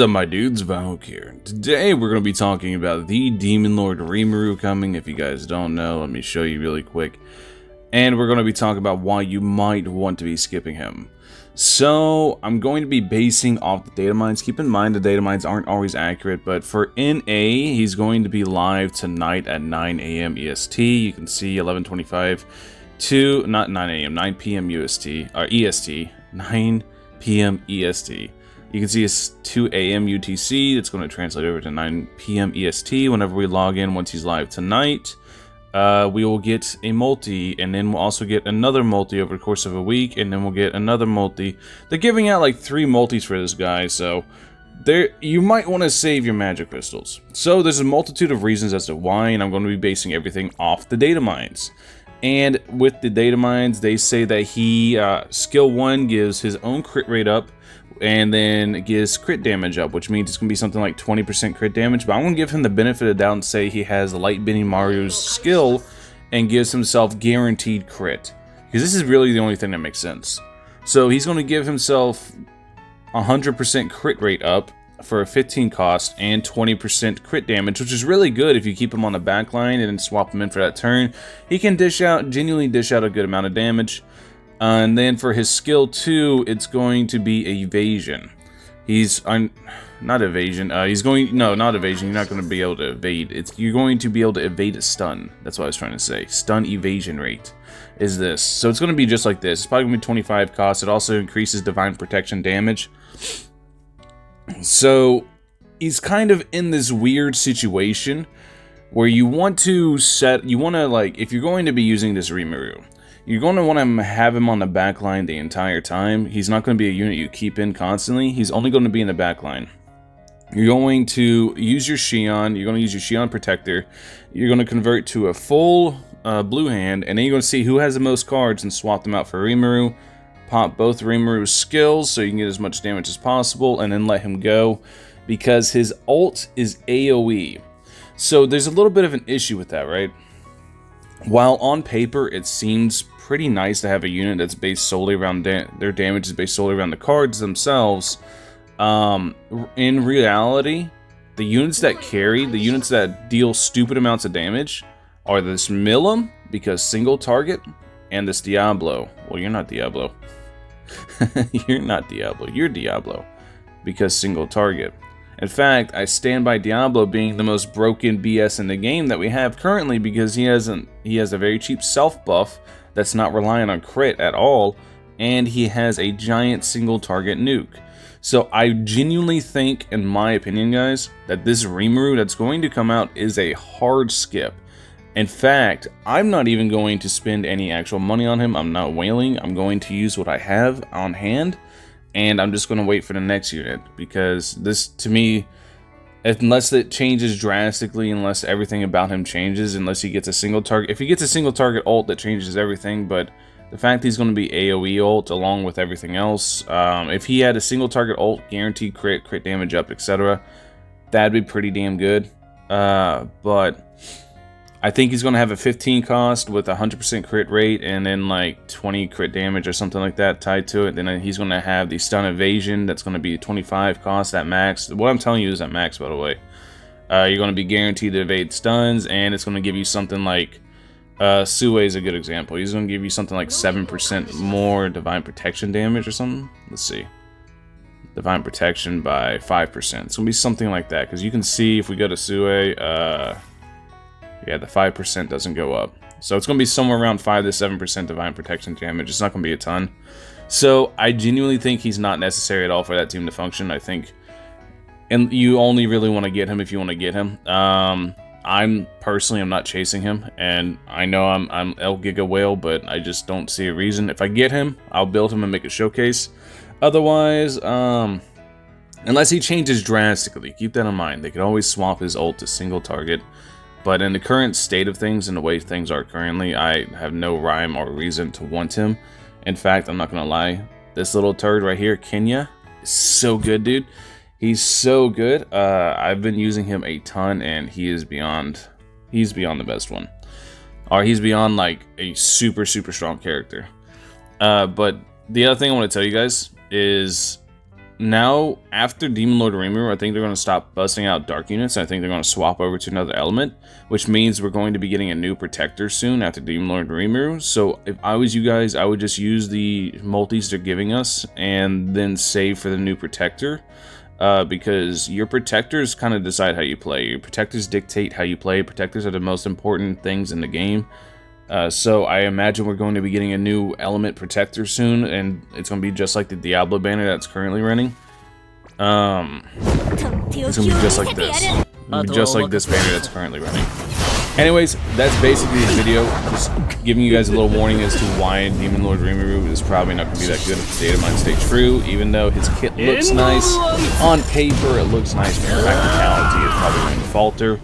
What's up, my dudes? Valk here. Today we're going to be talking about the Demon Lord Rimuru coming. If you guys don't know, let me show you really quick. And we're going to be talking about why you might want to be skipping him. So, I'm going to be basing off the data mines. Keep in mind the data mines aren't always accurate, but for NA, he's going to be live tonight at 9 AM EST. You can see 11:25 to, not 9 AM, 9 PM UST, or EST, 9 PM EST. You can see it's 2 AM UTC. It's going to translate over to 9 PM EST whenever we log in once he's live tonight. We will get a multi, and then we'll also get another multi over the course of a week, and then we'll get another multi. They're giving out like 3 multis for this guy, so you might want to save your magic crystals. So there's a multitude of reasons as to why, and I'm going to be basing everything off the data mines. And with the data mines, they say that he, skill 1 gives his own crit rate up, and then it gives crit damage up, which means it's going to be something like 20% crit damage. But I'm going to give him the benefit of the doubt and say he has Light Bending Mario's skill and gives himself guaranteed crit. Because this is really the only thing that makes sense. So he's going to give himself 100% crit rate up for a 15 cost and 20% crit damage, which is really good if you keep him on the back line and then swap him in for that turn. He can genuinely dish out a good amount of damage. And then for his skill 2, it's going to be evasion. Not evasion. Not evasion. You're not going to be able to evade. You're going to be able to evade a stun. That's what I was trying to say. Stun evasion rate is this. So it's going to be just like this. It's probably going to be 25 cost. It also increases divine protection damage. So he's kind of in this weird situation where if you're going to be using this Rimuru, you're going to want to have him on the back line the entire time. He's not going to be a unit you keep in constantly. He's only going to be in the back line. You're going to use your Shion. You're going to use your Shion Protector. You're going to convert to a full blue hand, and then you're going to see who has the most cards and swap them out for Rimuru. Pop both Rimuru's skills so you can get as much damage as possible, and then let him go because his ult is AoE. So there's a little bit of an issue with that, right? While on paper it seems pretty nice to have a unit that's based solely around their damage is based solely around the cards themselves, in reality, the units that carry, the units that deal stupid amounts of damage are this Milim, because single target, and this Diablo. Well, you're not Diablo. You're not Diablo. You're Diablo, because single target. In fact, I stand by Diablo being the most broken BS in the game that we have currently, because he has a very cheap self buff that's not reliant on crit at all, and he has a giant single target nuke. So I genuinely think, in my opinion, guys, that this Rimuru that's going to come out is a hard skip. In fact, I'm not even going to spend any actual money on him. I'm not wailing. I'm going to use what I have on hand. And I'm just going to wait for the next unit, because this, to me, unless it changes drastically, unless everything about him changes, unless he gets a single target, if he gets a single target ult, that changes everything. But the fact he's going to be AoE ult along with everything else, if he had a single target ult, guaranteed crit damage up, etc., that'd be pretty damn good. But I think he's going to have a 15 cost with 100% crit rate and then like 20 crit damage or something like that tied to it. Then he's going to have the stun evasion that's going to be 25 cost at max. What I'm telling you is at max, by the way. You're going to be guaranteed to evade stuns, and it's going to give you something like Sue is a good example. He's going to give you something like 7% more divine protection damage or something. Let's see. Divine protection by 5%. It's going to be something like that, because you can see if we go to Sue, yeah, the 5% doesn't go up. So it's going to be somewhere around 5 to 7% divine protection damage. It's not going to be a ton. So I genuinely think he's not necessary at all for that team to function. I think, and you only really want to get him if you want to get him. I'm not chasing him, and I know I'm El Giga Whale, but I just don't see a reason. If I get him, I'll build him and make a showcase. Otherwise, unless he changes drastically, keep that in mind. They could always swap his ult to single target. But in the current state of things and the way things are currently, I have no rhyme or reason to want him. In fact, I'm not going to lie. This little turd right here, Kenya, is so good, dude. He's so good. I've been using him a ton, and he's beyond the best one. Or he's beyond, like, a super, super strong character. But the other thing I want to tell you guys is now, after Demon Lord Rimuru, I think they're going to stop busting out dark units. I think they're going to swap over to another element, which means we're going to be getting a new protector soon after Demon Lord Rimuru. So if I was you guys, I would just use the multis they're giving us and then save for the new protector. Because your protectors kind of decide how you play. Your protectors dictate how you play. Protectors are the most important things in the game. So I imagine we're going to be getting a new element protector soon, and it's going to be just like the Diablo banner that's currently running. It's going to be just like this. Just like this banner that's currently running. Anyways, that's basically the video. Just giving you guys a little warning as to why Demon Lord Rimuru is probably not going to be that good if the data mine stay true, even though his kit looks nice. On paper, it looks nice, but in practicality, it's probably going to falter.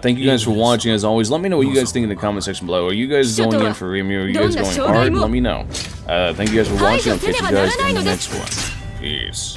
Thank you guys for watching. As always, let me know what you guys think in the comment section below. Are you guys going in for Rimuru? Are you guys going hard? Let me know. Thank you guys for watching. I'll catch you guys in the next one. Peace.